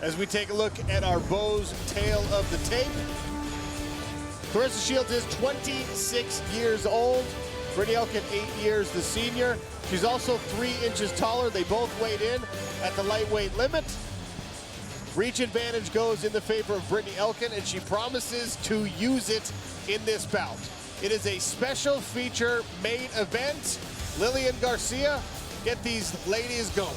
as we take a look at our Bo's tail of the tape. Claressa Shields is 26 years old. Brittney Elkin, 8 years the senior. She's also 3 inches taller. They both weighed in at the lightweight limit. Reach advantage goes in the favor of Brittney Elkin, and she promises to use it in this bout. It is a special feature main event. Lillian Garcia, get these ladies going.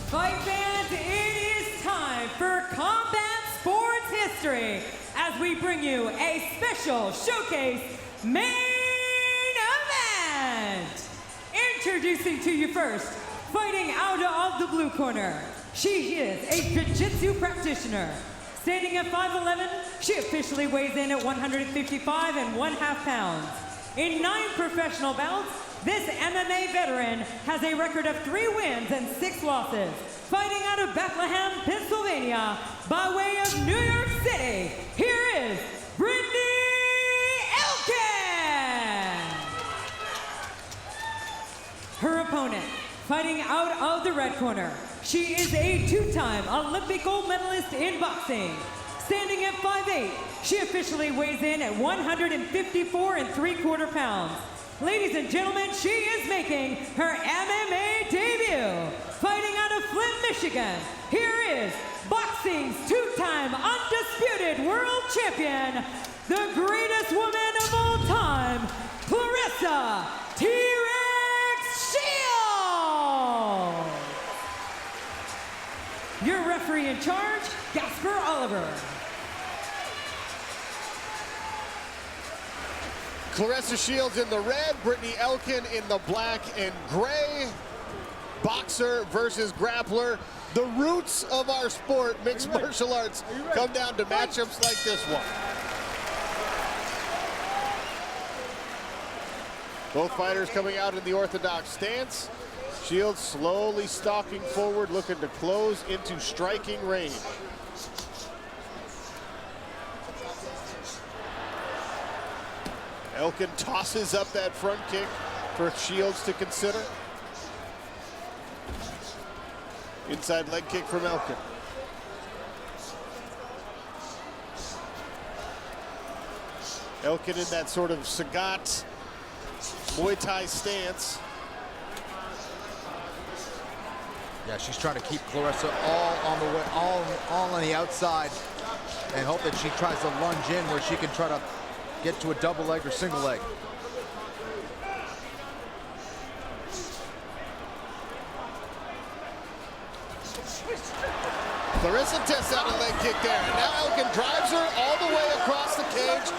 Fight fans, it is time for combat sports history as we bring you a special showcase main event. Introducing to you first, fighting out of the blue corner. She is a jiu-jitsu practitioner. Standing at 5'11", she officially weighs in at 155 1/2 pounds. In 9 professional bouts, this MMA veteran has a record of 3 wins and 6 losses. Fighting out of Bethlehem, Pennsylvania, by way of New York City, here is Brittney Elkin! Her opponent, fighting out of the red corner. She is a 2-time Olympic gold medalist in boxing. Standing at 5'8", she officially weighs in at 154 3/4 pounds. Ladies and gentlemen, she is making her MMA debut. Fighting out of Flint, Michigan, here is boxing's 2-time undisputed world champion, the greatest woman of all time, Claressa T-Rex Shields. Your referee in charge, Gasper Oliver. Claressa Shields in the red, Brittney Elkin in the black and gray. Boxer versus grappler. The roots of our sport, mixed martial arts, come down to matchups like this one. Both fighters coming out in the orthodox stance. Shields slowly stalking forward, looking to close into striking range. Elkin tosses up that front kick for Shields to consider. Inside leg kick from Elkin. Elkin in that sort of Sagat Muay Thai stance. Yeah, she's trying to keep Claressa all on the way, all on the outside, and hope that she tries to lunge in where she can try to get to a double leg or single leg. Claressa tests out a leg kick there, and now Elkin drives her all the way across the cage,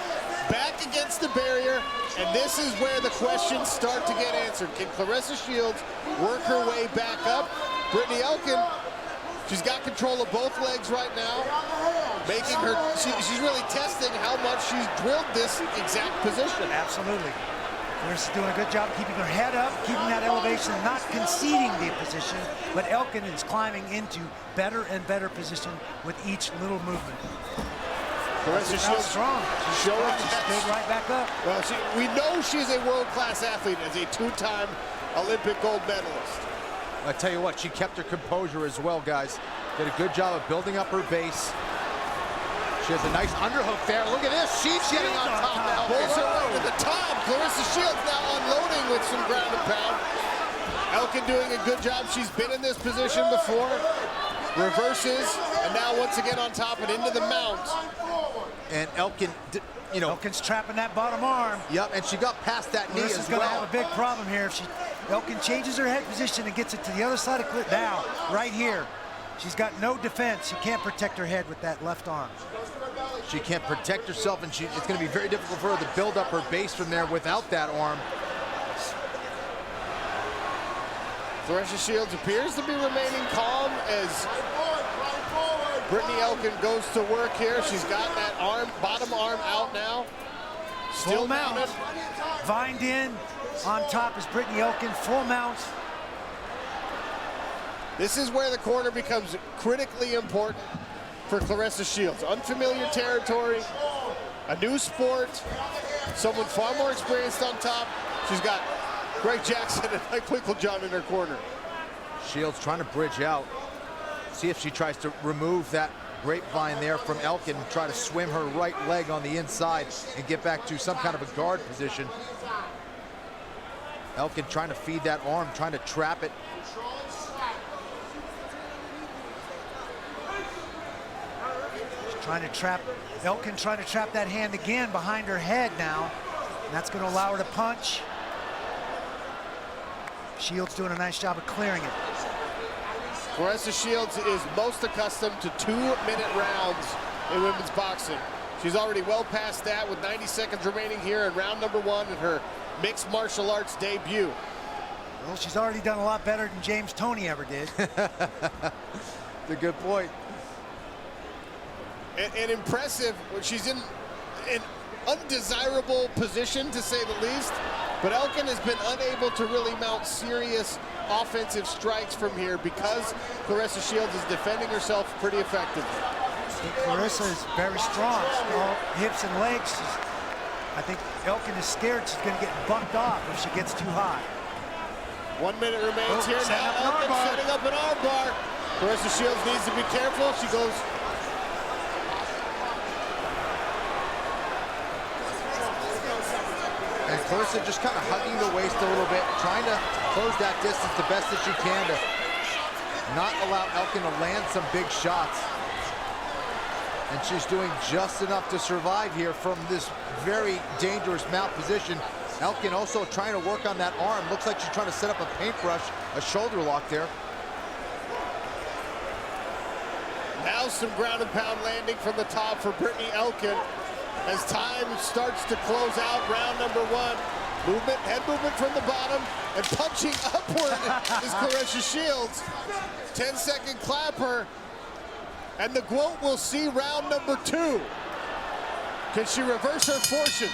back against the barrier, and this is where the questions start to get answered. Can Claressa Shields work her way back up? Brittney Elkin, she's got control of both legs right now, making her, she's really testing how much she's drilled this exact position. Absolutely. Claressa's doing a good job keeping her head up, keeping that elevation, not conceding the position, but Elkin is climbing into better and better position with each little movement. Claressa Shields strong. She's showing she stayed right back up. Well, we know she's a world-class athlete as a 2-time Olympic gold medalist. I tell you what, she kept her composure as well, guys. Did a good job of building up her base. She has a nice underhook there. Look at this. She's getting on top now. Pulls her way to the top. Claressa Shields now unloading with some ground and pound. Elkin doing a good job. She's been in this position before. Reverses, and now once again on top and into the mount. And Elkin, you know. Elkin's trapping that bottom arm. Yep, and she got past that knee as well. Going to have a big problem here if Elkin changes her head position and gets it to the other side of Claressa. Now, right here. She's got no defense. She can't protect her head with that left arm. She can't protect herself, and it's going to be very difficult for her to build up her base from there without that arm. Claressa Shields appears to be remaining calm as Brittney Elkin goes to work here. She's got that arm, bottom arm out now. Still mounted. Vined in. On top is Brittney Elkin, full mount. This is where the corner becomes critically important for Claressa Shields. Unfamiliar territory, a new sport, someone far more experienced on top. She's got Greg Jackson and Mike Winklejohn in her corner. Shields trying to bridge out. See if she tries to remove that grapevine there from Elkin and try to swim her right leg on the inside and get back to some kind of a guard position. Elkin trying to feed that arm, trying to trap it. She's trying to trap, Elkin trying to trap that hand again behind her head now. And that's going to allow her to punch. Shields doing a nice job of clearing it. Claressa Shields is most accustomed to 2-minute rounds in women's boxing. She's already well past that with 90 seconds remaining here in round number 1 in her mixed martial arts debut. Well, she's already done a lot better than James Toney ever did. That's a good point. And impressive. She's in an undesirable position, to say the least. But Elkin has been unable to really mount serious offensive strikes from here because Claressa Shields is defending herself pretty effectively. Claressa is very strong, hips and legs. I think Elkin is scared she's going to get bucked off if she gets too high. 1 minute remains here. Now Elkin setting up an arm bar. Claressa Shields needs to be careful. She goes. And Claressa just kind of hugging the waist a little bit, trying to close that distance the best that she can to not allow Elkin to land some big shots. And she's doing just enough to survive here from this very dangerous mount position. Elkin also trying to work on that arm. Looks like she's trying to set up a paintbrush, a shoulder lock there. Now some ground and pound landing from the top for Brittney Elkin. As time starts to close out round number 1. Movement, head movement from the bottom, and punching upward is Claressa Shields. 10-second clapper, and the GOAT will see round number 2. Can she reverse her fortunes?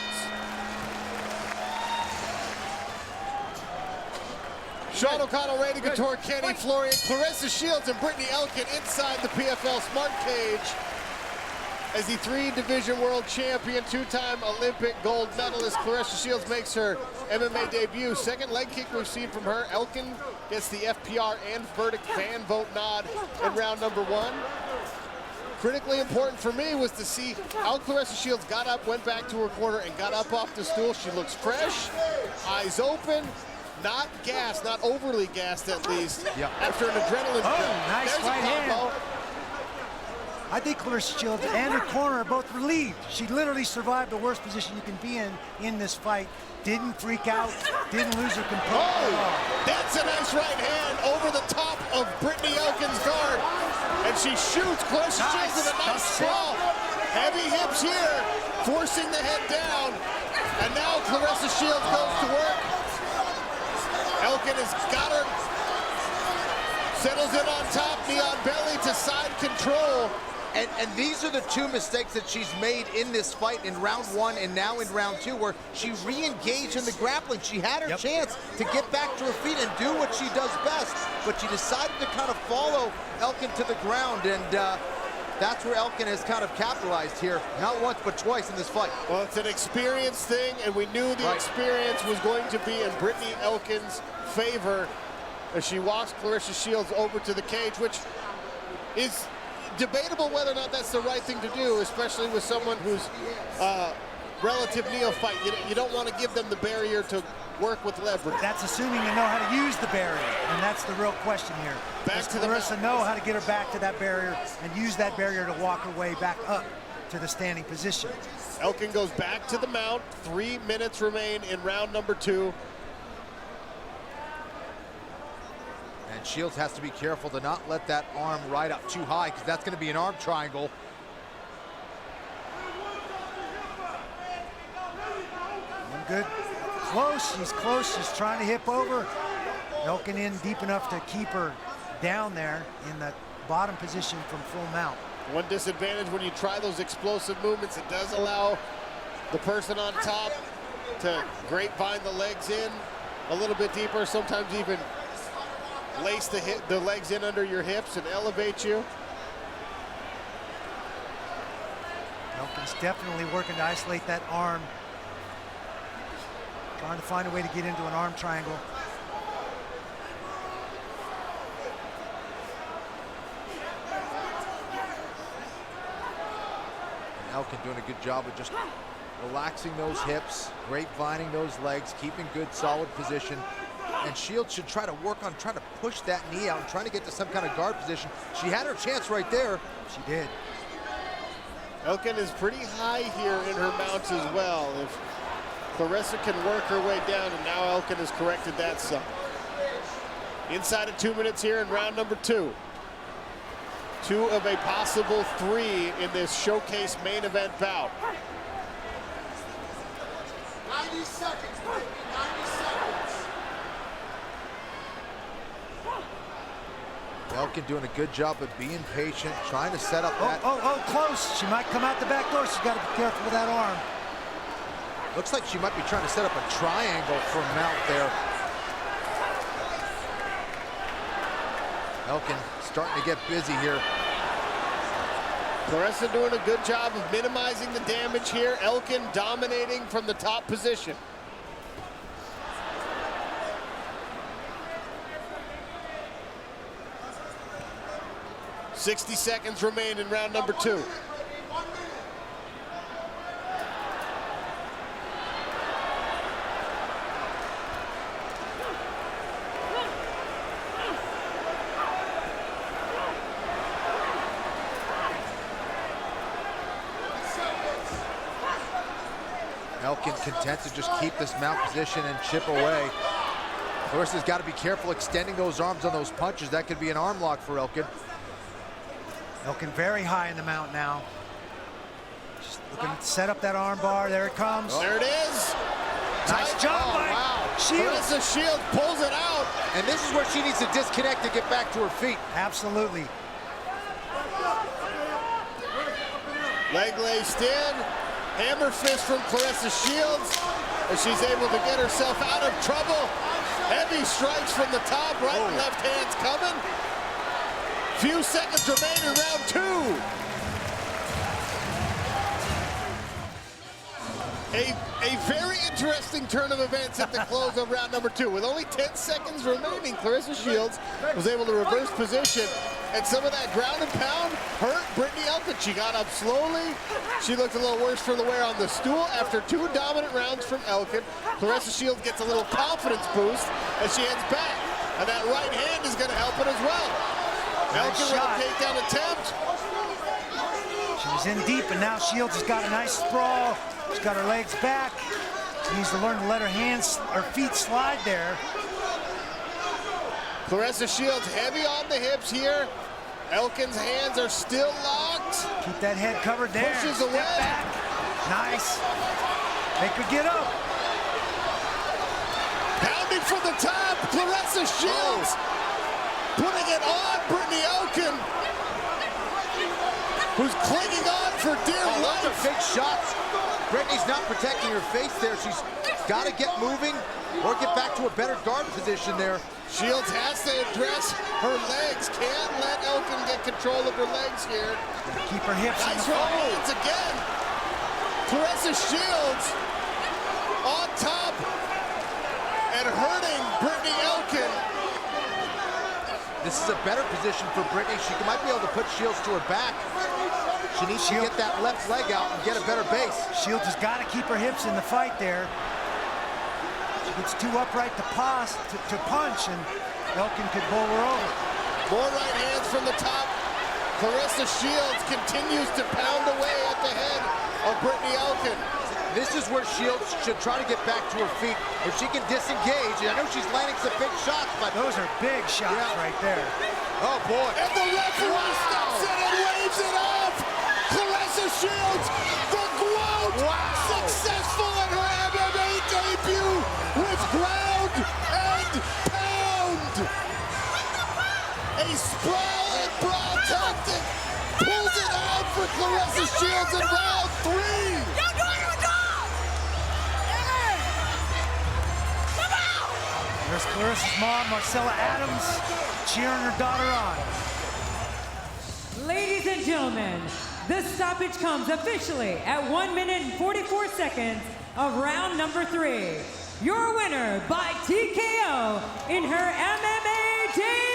Sean O'Connell, Randy Couture, Kenny Florian, Claressa Shields, and Brittney Elkin inside the PFL Smart Cage. As the 3-division world champion, 2-time Olympic gold medalist, Claressa Shields makes her MMA debut. Second leg kick we've seen from her. Elkin gets the FPR and verdict fan vote nod in round number 1. Critically important for me was to see how Claressa Shields got up, went back to her corner, and got up off the stool. She looks fresh, eyes open, not gassed, not overly gassed at least, after an adrenaline Oh, nice There's right a combo. hand. I think Claressa Shields and her corner are both relieved. She literally survived the worst position you can be in this fight. Didn't freak out, didn't lose her composure. Oh, that's a nice right hand over the top of Brittney Elkin's guard. And she shoots Claressa Shields with a nice sprawl. Heavy hips here, forcing the head down. And now Claressa Shields goes to work. Elkin has got her. Settles in on top, knee on belly to side control. And these are the 2 mistakes that she's made in this fight in round 1 and now in round 2, where she re-engaged in the grappling. She had her chance to get back to her feet and do what she does best, but she decided to kind of follow Elkin to the ground, and that's where Elkin has kind of capitalized here, not once but twice in this fight. Well, it's an experience thing, and we knew the experience was going to be in Brittney Elkin's favor as she walks Claressa Shields over to the cage, which is debatable whether or not that's the right thing to do, especially with someone who's relative neophyte. You don't want to give them the barrier to work with leverage. That's assuming they know how to use the barrier, and that's the real question here. Back to Claressa know how to get her back to that barrier and use that barrier to walk her way back up to the standing position. Elkin goes back to the mount. 3 minutes remain in round number 2. And Shields has to be careful to not let that arm ride up too high, because that's going to be an arm triangle. Good. Close. She's close. She's trying to hip over. Elkin in deep enough to keep her down there in the bottom position from full mount. One disadvantage when you try those explosive movements, it does allow the person on top to grapevine the legs in a little bit deeper, sometimes even lace the legs in under your hips and elevate you. Elkin's definitely working to isolate that arm. Trying to find a way to get into an arm triangle. Elkin doing a good job of just relaxing those hips, grapevining those legs, keeping good solid position. And Shields should try to work on trying to push that knee out and trying to get to some kind of guard position. She had her chance right there. She did. Elkin is pretty high here in her mounts as well. If Claressa can work her way down, and now Elkin has corrected that some. Inside of 2 minutes here in round number 2. 2 of a possible 3 in this showcase main event bout. 90 seconds, baby, 90 seconds. Elkin doing a good job of being patient, trying to set up that. Oh, close. She might come out the back door. She's got to be careful with that arm. Looks like she might be trying to set up a triangle for mount there. Elkin starting to get busy here. Claressa doing a good job of minimizing the damage here. Elkin dominating from the top position. "60 seconds remain in round number 2. Elkin content to just keep this mount position and chip away. Claressa's got to be careful extending those arms on those punches. That could be an arm lock for Elkin. Elkin very high in the mount now. Just looking to set up that arm bar. There it comes. Oh. There it is. Nice job by Shields. Claressa Shields pulls it out. And this is where she needs to disconnect to get back to her feet. Absolutely. Leg laced in. Hammer fist from Claressa Shields as she's able to get herself out of trouble. Heavy strikes from the top, right and left hands coming. Few seconds remain in round 2. A very interesting turn of events at the close of round number 2. With only 10 seconds remaining, Claressa Shields was able to reverse position, and some of that ground and pound hurt Brittney Elkin. She got up slowly. She looked a little worse for the wear on the stool. After 2 dominant rounds from Elkin, Claressa Shields gets a little confidence boost as she heads back, and that right hand is going to help it as well. Elkin with a takedown attempt. She was in deep, and now Shields has got a nice sprawl. She's got her legs back. She needs to learn to let her feet slide there. Claressa Shields heavy on the hips here. Elkin's hands are still locked. Keep that head covered there. Pushes Step away. back. Nice. Make her get up. Pounding from the top. Claressa Shields putting it on Brittney Elkin, who's clinging on for dear life. Those are big shots. Brittney's not protecting her face there. She's got to get moving or get back to a better guard position there. Shields has to address her legs. Can't let Elkin get control of her legs here. Keep her hips in Nice the right fold. hands again. Claressa Shields on top and hurting Brittney Elkin. This is a better position for Brittney. She might be able to put Shields to her back. She needs to get that left leg out and get a better base. Shields has got to keep her hips in the fight there. She gets too upright to punch, and Elkin could bowl her over. More right hands from the top. Claressa Shields continues to pound away at the head of Brittney Elkin. This is where Shields should try to get back to her feet. If she can disengage, and I know she's landing some big shots, but those are big shots right there. Oh boy. And the referee steps in and waves it off. Claressa Shields, the GOAT, successful in her MMA debut with ground and pound. A sprawl and brawl tactic pulls it out for Claressa Shields in round 3. There's Claressa's mom, Marcella Adams, cheering her daughter on. Ladies and gentlemen, the stoppage comes officially at 1 minute and 44 seconds of round number 3. Your winner by TKO in her MMA debut,